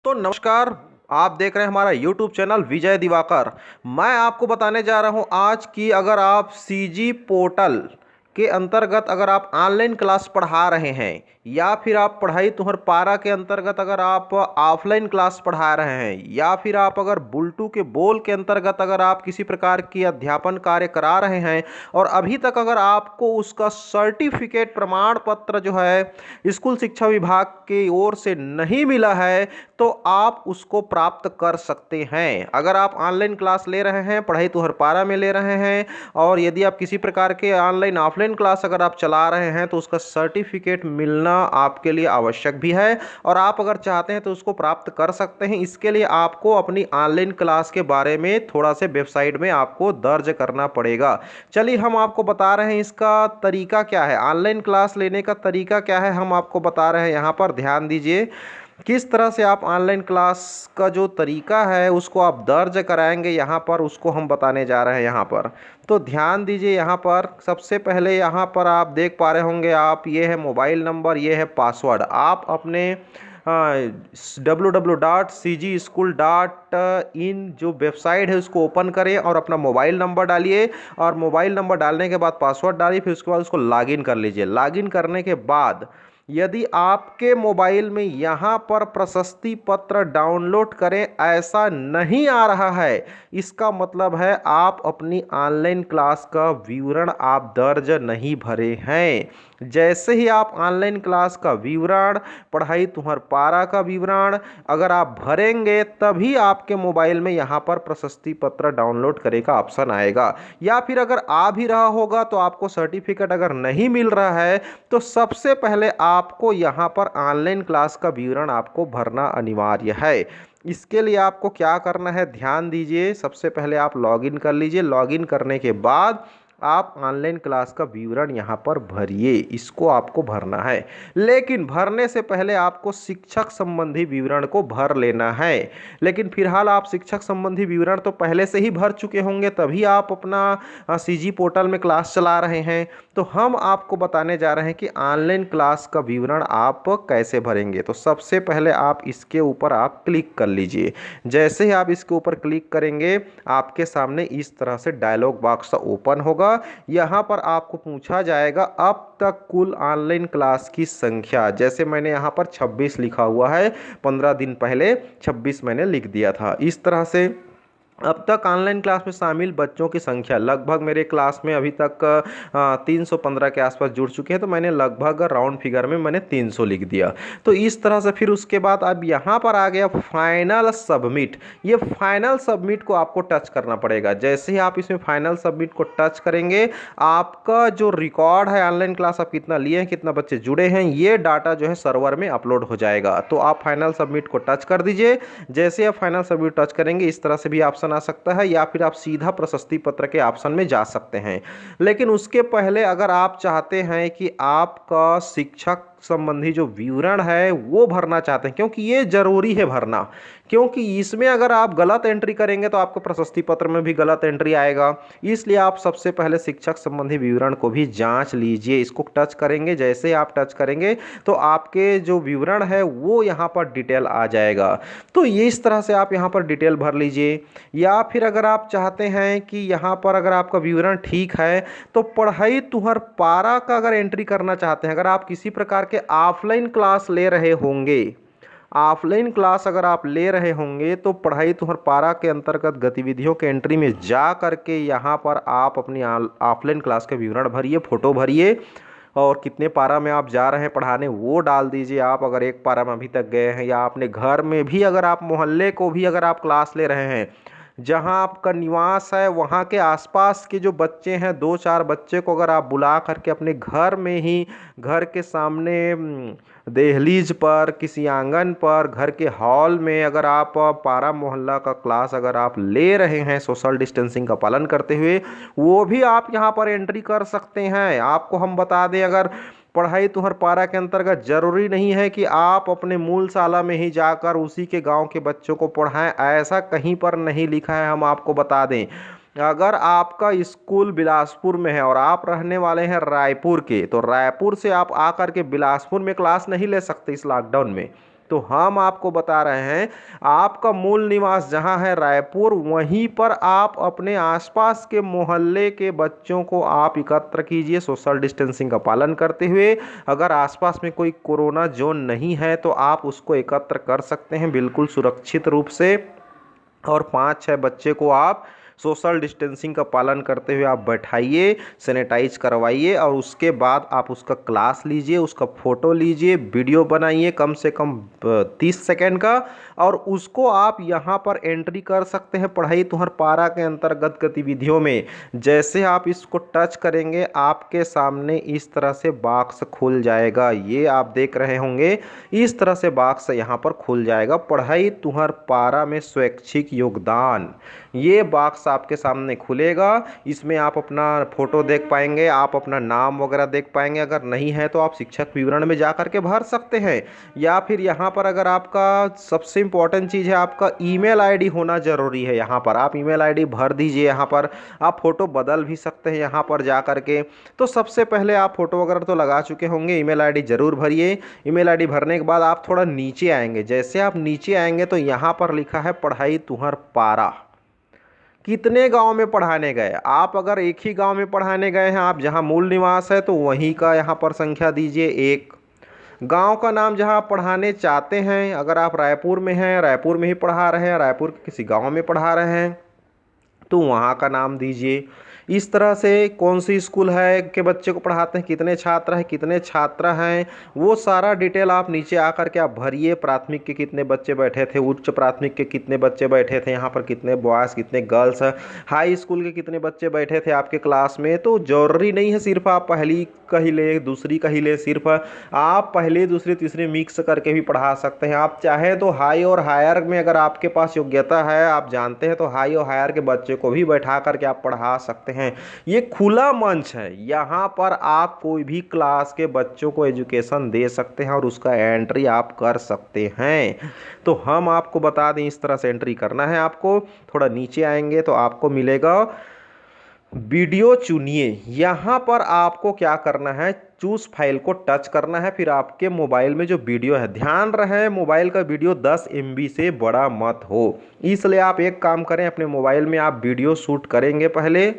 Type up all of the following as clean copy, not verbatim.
तो नमस्कार। आप देख रहे हैं हमारा YouTube चैनल विजय दिवाकर। मैं आपको बताने जा रहा हूं आज की अगर आप सीजी पोर्टल के अंतर्गत अगर आप ऑनलाइन क्लास पढ़ा रहे हैं या फिर आप पढ़ाई तुहर पारा के अंतर्गत अगर आप ऑफलाइन क्लास पढ़ा रहे हैं या फिर आप अगर बुलटू के बोल के अंतर्गत अगर आप किसी प्रकार की अध्यापन कार्य करा रहे हैं और अभी तक अगर आपको उसका सर्टिफिकेट प्रमाण पत्र जो है स्कूल शिक्षा विभाग की ओर से नहीं मिला है तो आप उसको प्राप्त कर सकते हैं। अगर आप ऑनलाइन क्लास ले रहे हैं, पढ़ाई तुहर पारा में ले रहे हैं और यदि आप किसी प्रकार के ऑनलाइन ऑफलाइन क्लास अगर आप चला रहे हैं तो उसका सर्टिफिकेट मिलना आपके लिए आवश्यक भी है और आप अगर चाहते हैं तो उसको प्राप्त कर सकते हैं। इसके लिए आपको अपनी ऑनलाइन क्लास के बारे में थोड़ा से वेबसाइट में आपको दर्ज करना पड़ेगा। चलिए हम आपको बता रहे हैं इसका तरीका क्या है, ऑनलाइन क्लास लेने का तरीका क्या है, हम आपको बता रहे हैं। यहाँ पर ध्यान दीजिए किस तरह से आप ऑनलाइन क्लास का जो तरीका है उसको आप दर्ज कराएंगे, यहाँ पर उसको हम बताने जा रहे हैं। यहाँ पर तो ध्यान दीजिए, यहाँ पर सबसे पहले यहाँ पर आप देख पा रहे होंगे आप, ये है मोबाइल नंबर, ये है पासवर्ड। आप अपने www.cgschool.in जो वेबसाइट है उसको ओपन करें और अपना मोबाइल नंबर डालिए और मोबाइल नंबर डालने के बाद पासवर्ड डालिए, फिर उसके बाद उसको लॉगिन कर लीजिए। लॉगिन करने के बाद यदि आपके मोबाइल में यहाँ पर प्रशस्ति पत्र डाउनलोड करें ऐसा नहीं आ रहा है, इसका मतलब है आप अपनी ऑनलाइन क्लास का विवरण आप दर्ज नहीं भरे हैं। जैसे ही आप ऑनलाइन क्लास का विवरण, पढ़ाई तुहर पारा का विवरण अगर आप भरेंगे तभी आपके मोबाइल में यहाँ पर प्रशस्ति पत्र डाउनलोड करे का ऑप्शन आएगा। या फिर अगर आ भी रहा होगा तो आपको सर्टिफिकेट अगर नहीं मिल रहा है तो सबसे पहले आपको यहाँ पर ऑनलाइन क्लास का विवरण आपको भरना अनिवार्य है। इसके लिए आपको क्या करना है, ध्यान दीजिए। सबसे पहले आप लॉगिन कर लीजिए। लॉगिन करने के बाद आप ऑनलाइन क्लास का विवरण यहाँ पर भरिए, इसको आपको भरना है। लेकिन भरने से पहले आपको शिक्षक संबंधी विवरण को भर लेना है। लेकिन फिलहाल आप शिक्षक संबंधी विवरण तो पहले से ही भर चुके होंगे, तभी आप अपना सीजी पोर्टल में क्लास चला रहे हैं। तो हम आपको बताने जा रहे हैं कि ऑनलाइन क्लास का विवरण आप कैसे भरेंगे। तो सबसे पहले आप इसके ऊपर आप क्लिक कर लीजिए। जैसे ही आप इसके ऊपर क्लिक करेंगे आपके सामने इस तरह से डायलॉग बॉक्स ओपन होगा। यहाँ पर आपको पूछा जाएगा अब तक कुल ऑनलाइन क्लास की संख्या। जैसे मैंने यहाँ पर 26 लिखा हुआ है, 15 दिन पहले 26 मैंने लिख दिया था। इस तरह से अब तक ऑनलाइन क्लास में शामिल बच्चों की संख्या लगभग मेरे क्लास में अभी तक 315 के आसपास जुड़ चुके हैं, तो मैंने लगभग राउंड फिगर में मैंने 300 लिख दिया। तो इस तरह से फिर उसके बाद अब यहाँ पर आ गया फाइनल सबमिट। ये फाइनल सबमिट को आपको टच करना पड़ेगा। जैसे ही आप इसमें फाइनल सबमिट को टच करेंगे आपका जो रिकॉर्ड है ऑनलाइन क्लास आप कितना लिए हैं, कितना बच्चे जुड़े हैं, ये डाटा जो है सर्वर में अपलोड हो जाएगा। तो आप फाइनल सबमिट को टच कर दीजिए। जैसे आप फाइनल सबमिट टच करेंगे इस तरह से भी ऑप्शन आ सकता है या फिर आप सीधा प्रशस्ति पत्र के ऑप्शन में जा सकते हैं। लेकिन उसके पहले अगर आप चाहते हैं कि आपका शिक्षक संबंधी जो विवरण है वो भरना चाहते हैं, क्योंकि ये जरूरी है भरना, क्योंकि इसमें अगर आप गलत एंट्री करेंगे तो आपको प्रशस्ति पत्र में भी गलत एंट्री आएगा। इसलिए आप सबसे पहले शिक्षक संबंधी विवरण को भी जांच लीजिए। इसको टच करेंगे, जैसे आप टच करेंगे तो आपके जो विवरण है वो यहाँ पर डिटेल आ जाएगा। तो ये इस तरह से आप यहाँ पर डिटेल भर लीजिए। या फिर अगर आप चाहते हैं कि यहाँ पर अगर आपका विवरण ठीक है तो पढ़ाई तुहर पारा का अगर एंट्री करना चाहते हैं, अगर आप किसी प्रकार के ऑफलाइन क्लास ले रहे होंगे, ऑफलाइन क्लास अगर आप ले रहे होंगे तो पढ़ाई तुहर पारा के अंतर्गत गतिविधियों के एंट्री में जा करके यहाँ पर आप अपनी ऑफलाइन क्लास के विवरण भरिए, फोटो भरिए और कितने पारा में आप जा रहे हैं पढ़ाने वो डाल दीजिए। आप अगर एक पारा में अभी तक गए हैं या अपने घर में भी अगर आप मोहल्ले को भी अगर आप क्लास ले रहे हैं, जहां आपका निवास है वहां के आसपास के जो बच्चे हैं 2-4 बच्चे को अगर आप बुला करके अपने घर में ही, घर के सामने दहलीज पर, किसी आंगन पर, घर के हॉल में अगर आप पारा मोहल्ला का क्लास अगर आप ले रहे हैं सोशल डिस्टेंसिंग का पालन करते हुए, वो भी आप यहाँ पर एंट्री कर सकते हैं। आपको हम बता दें, अगर पढ़ाई तुहर पारा के अंतर्गत जरूरी नहीं है कि आप अपने मूल शाला में ही जाकर उसी के गांव के बच्चों को पढ़ाएं, ऐसा कहीं पर नहीं लिखा है। हम आपको बता दें, अगर आपका स्कूल बिलासपुर में है और आप रहने वाले हैं रायपुर के, तो रायपुर से आप आकर के बिलासपुर में क्लास नहीं ले सकते इस लॉकडाउन में। तो हम आपको बता रहे हैं आपका मूल निवास जहां है रायपुर, वहीं पर आप अपने आसपास के मोहल्ले के बच्चों को आप एकत्र कीजिए सोशल डिस्टेंसिंग का पालन करते हुए। अगर आसपास में कोई कोरोना जोन नहीं है तो आप उसको एकत्र कर सकते हैं बिल्कुल सुरक्षित रूप से, और 5-6 बच्चे को आप सोशल डिस्टेंसिंग का पालन करते हुए आप बैठाइए, सैनिटाइज करवाइए और उसके बाद आप उसका क्लास लीजिए, उसका फ़ोटो लीजिए, वीडियो बनाइए कम से कम 30 सेकेंड का, और उसको आप यहाँ पर एंट्री कर सकते हैं पढ़ाई तुहर पारा के अंतर्गत गतिविधियों में। जैसे आप इसको टच करेंगे आपके सामने इस तरह से बॉक्स खुल जाएगा, ये आप देख रहे होंगे, इस तरह से बॉक्स यहाँ पर खुल जाएगा, पढ़ाई तुहर पारा में स्वैच्छिक योगदान, ये बॉक्स आपके सामने खुलेगा। इसमें आप अपना फ़ोटो देख पाएंगे, आप अपना नाम वगैरह देख पाएंगे, अगर नहीं है तो आप शिक्षक विवरण में जा कर के भर सकते हैं, या फिर यहाँ पर अगर आपका सबसे इम्पोर्टेंट चीज़ है आपका ईमेल आईडी होना ज़रूरी है, यहाँ पर आप ईमेल आईडी भर दीजिए, यहाँ पर आप फ़ोटो बदल भी सकते हैं यहाँ पर जा कर के। तो सबसे पहले आप फ़ोटो वगैरह तो लगा चुके होंगे, ईमेल आईडी ज़रूर भरिए। ईमेल आईडी भरने के बाद आप थोड़ा नीचे आएंगे, जैसे आप नीचे आएंगे तो यहाँ पर लिखा है पढ़ाई तुहर पारा, कितने गांव में पढ़ाने गए। आप अगर एक ही गांव में पढ़ाने गए हैं, आप जहां मूल निवास है तो वहीं का यहाँ पर संख्या दीजिए 1। गांव का नाम जहां आप पढ़ाने चाहते हैं, अगर आप रायपुर में हैं, रायपुर में ही पढ़ा रहे हैं, रायपुर के किसी गांव में पढ़ा रहे हैं तो वहाँ का नाम दीजिए। इस तरह से कौन सी स्कूल है के बच्चे को पढ़ाते हैं, कितने छात्र हैं, कितने छात्र हैं, वो सारा डिटेल आप नीचे आकर के आप भरिए। प्राथमिक के कितने बच्चे बैठे थे, उच्च प्राथमिक के कितने बच्चे बैठे थे, यहाँ पर कितने बॉयज़ कितने गर्ल्स, हाई स्कूल के कितने बच्चे बैठे थे आपके क्लास में। तो जरूरी नहीं है सिर्फ आप पहली का ही ले दूसरी का ही ले, सिर्फ आप पहली दूसरी तीसरी मिक्स करके भी पढ़ा सकते हैं। आप चाहे तो हाई और हायर में अगर आपके पास योग्यता है, आप जानते हैं, तो हाई और हायर के बच्चे को भी बैठा करके आप पढ़ा सकते हैं। ये खुला मंच है, यहाँ पर आप कोई भी क्लास के बच्चों को एजुकेशन दे सकते हैं और उसका एंट्री आप कर सकते हैं। तो हम आपको बता दें इस तरह से एंट्री करना है आपको। थोड़ा नीचे आएंगे तो आपको मिलेगा वीडियो चुनिए, यहाँ पर आपको क्या करना है, चूज फाइल को टच करना है, फिर आपके मोबाइल में जो वीडियो है, ध्यान रहे मोबाइल का वीडियो 10 MB से बड़ा मत हो, इसलिए आप एक काम करें, अपने मोबाइल में आप वीडियो शूट करेंगे पहले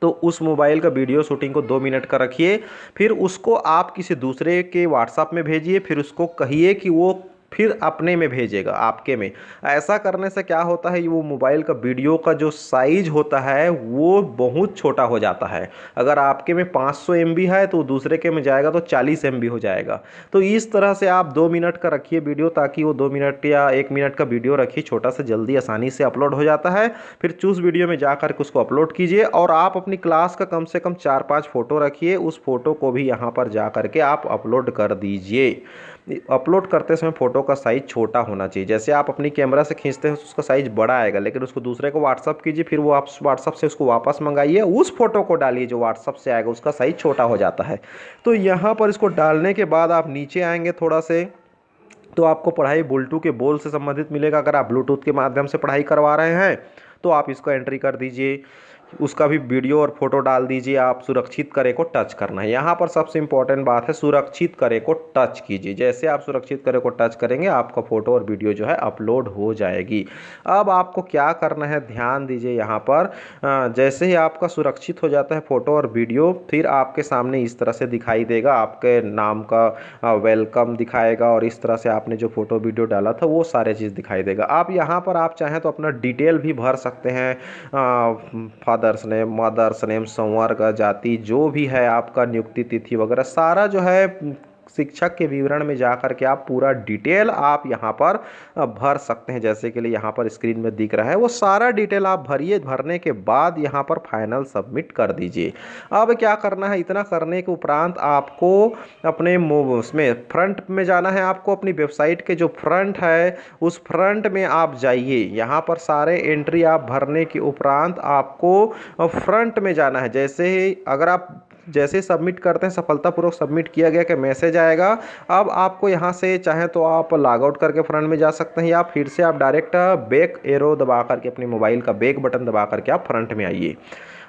तो उस मोबाइल का वीडियो शूटिंग को 2 मिनट का रखिए, फिर उसको आप किसी दूसरे के व्हाट्सएप में भेजिए, फिर उसको कहिए कि वो फिर अपने में भेजेगा आपके में। ऐसा करने से क्या होता है, वो मोबाइल का वीडियो का जो साइज होता है वो बहुत छोटा हो जाता है। अगर आपके में 500 MB है तो दूसरे के में जाएगा तो 40 MB हो जाएगा। तो इस तरह से आप 2 मिनट का रखिए वीडियो, ताकि वो 2 मिनट या 1 मिनट का वीडियो रखिए, छोटा सा, जल्दी आसानी से अपलोड हो जाता है। फिर चूज वीडियो में जाकर के उसको अपलोड कीजिए, और आप अपनी क्लास का कम से कम 4-5 फ़ोटो रखिए, उस फोटो को भी यहाँ पर जा करके आप अपलोड कर दीजिए। अपलोड करते समय फ़ोटो का साइज़ छोटा होना चाहिए, जैसे आप अपनी कैमरा से खींचते हैं तो उसका साइज़ बड़ा आएगा, लेकिन उसको दूसरे को व्हाट्सअप कीजिए, फिर वो आप व्हाट्सअप से उसको वापस मंगाइए, उस फोटो को डालिए जो व्हाट्सअप से आएगा, उसका साइज़ छोटा हो जाता है। तो यहाँ पर इसको डालने के बाद आप नीचे आएंगे थोड़ा से, तो आपको पढ़ाई बुलटू के बोल से संबंधित मिलेगा। अगर आप ब्लूटूथ के माध्यम से पढ़ाई करवा रहे हैं तो आप इसको एंट्री कर दीजिए, उसका भी वीडियो और फोटो डाल दीजिए। आप सुरक्षित करे को टच करना है, यहाँ पर सबसे इंपॉर्टेंट बात है सुरक्षित करे को टच कीजिए। जैसे आप सुरक्षित करे को टच करेंगे आपका फोटो और वीडियो जो है अपलोड हो जाएगी। अब आपको क्या करना है, ध्यान दीजिए यहाँ पर, जैसे ही आपका सुरक्षित हो जाता है फोटो और वीडियो, फिर आपके सामने इस तरह से दिखाई देगा, आपके नाम का वेलकम दिखाएगा, और इस तरह से आपने जो फोटो वीडियो डाला था वो सारे चीज़ दिखाई देगा। आप यहाँ पर आप चाहें तो अपना डिटेल भी भर सकते हैं, फादर्स नेम, मदर्स नेम, संवर्ग, जाति, जो भी है आपका, नियुक्ति तिथि वगैरह सारा जो है शिक्षक के विवरण में जाकर के आप पूरा डिटेल आप यहाँ पर भर सकते हैं। जैसे कि यहाँ पर स्क्रीन में दिख रहा है, वो सारा डिटेल आप भरिए। भरने के बाद यहाँ पर फाइनल सबमिट कर दीजिए। अब क्या करना है, इतना करने के उपरांत आपको अपने उसमें फ्रंट में जाना है। आपको अपनी वेबसाइट के जो फ्रंट है उस फ्रंट में आप जाइए। यहाँ पर सारे एंट्री आप भरने के उपरांत आपको फ्रंट में जाना है। जैसे ही अगर आप जैसे सबमिट करते हैं, सफलतापूर्वक सबमिट किया गया का मैसेज आएगा। अब आपको यहाँ से चाहे तो आप लॉग आउट करके फ्रंट में जा सकते हैं, या फिर से आप डायरेक्ट बैक एरो दबा करके अपने मोबाइल का बैक बटन दबा करके आप फ्रंट में आइए।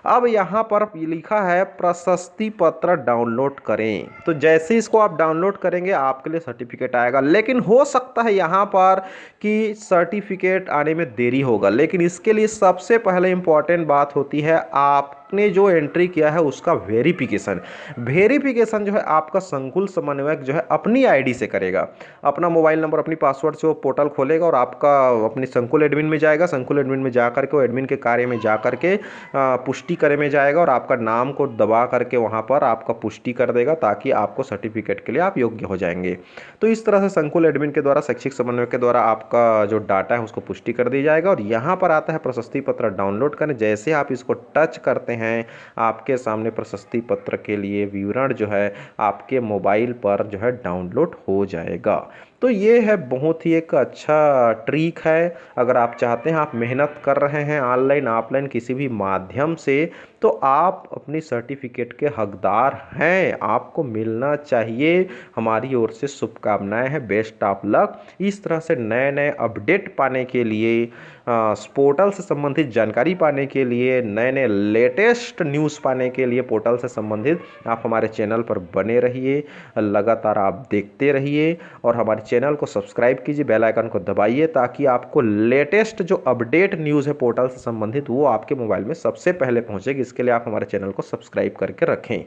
अब यहाँ पर लिखा है प्रशस्ति पत्र डाउनलोड करें। तो जैसे ही इसको आप डाउनलोड करेंगे आपके लिए सर्टिफिकेट आएगा, लेकिन हो सकता है यहाँ पर कि सर्टिफिकेट आने में देरी होगा। लेकिन इसके लिए सबसे पहले इंपॉर्टेंट बात होती है आपने जो एंट्री किया है उसका वेरिफिकेशन। वेरिफिकेशन जो है आपका संकुल समन्वयक जो है अपनी आईडी से करेगा। अपना मोबाइल नंबर अपनी पासवर्ड से वो पोर्टल खोलेगा और आपका अपनी संकुल एडमिन में जाएगा। संकुल एडमिन में जा करके वो एडमिन के कार्य में जा करके पुष्टि करे में जाएगा और आपका नाम को दबा करके वहाँ पर आपका पुष्टि कर देगा, ताकि आपको सर्टिफिकेट के लिए आप योग्य हो जाएंगे। तो इस तरह से संकुल एडमिन के द्वारा, शैक्षिक समन्वय के द्वारा आपका जो डाटा है उसको पुष्टि कर दी जाएगा। और यहाँ पर आता है प्रशस्ति पत्र डाउनलोड करने। जैसे आप इसको टच करते हैं आपके सामने प्रशस्ति पत्र के लिए विवरण जो है आपके मोबाइल पर जो है डाउनलोड हो जाएगा। तो ये है बहुत ही एक अच्छा ट्रिक है। अगर आप चाहते हैं, आप मेहनत कर रहे हैं ऑनलाइन ऑफलाइन किसी भी माध्यम से, तो आप अपनी सर्टिफिकेट के हकदार हैं, आपको मिलना चाहिए। हमारी ओर से शुभकामनाएं हैं, बेस्ट ऑफ लक। इस तरह से नए नए अपडेट पाने के लिए, पोर्टल से संबंधित जानकारी पाने के लिए, नए नए लेटेस्ट न्यूज़ पाने के लिए पोर्टल से संबंधित आप हमारे चैनल पर बने रहिए, लगातार आप देखते रहिए और हमारे चैनल को सब्सक्राइब कीजिए, बेल आइकन को दबाइए, ताकि आपको लेटेस्ट जो अपडेट न्यूज़ है पोर्टल से संबंधित वो आपके मोबाइल में सबसे पहले पहुंचेगी। इसके लिए आप हमारे चैनल को सब्सक्राइब करके रखें।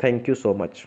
Thank you so much.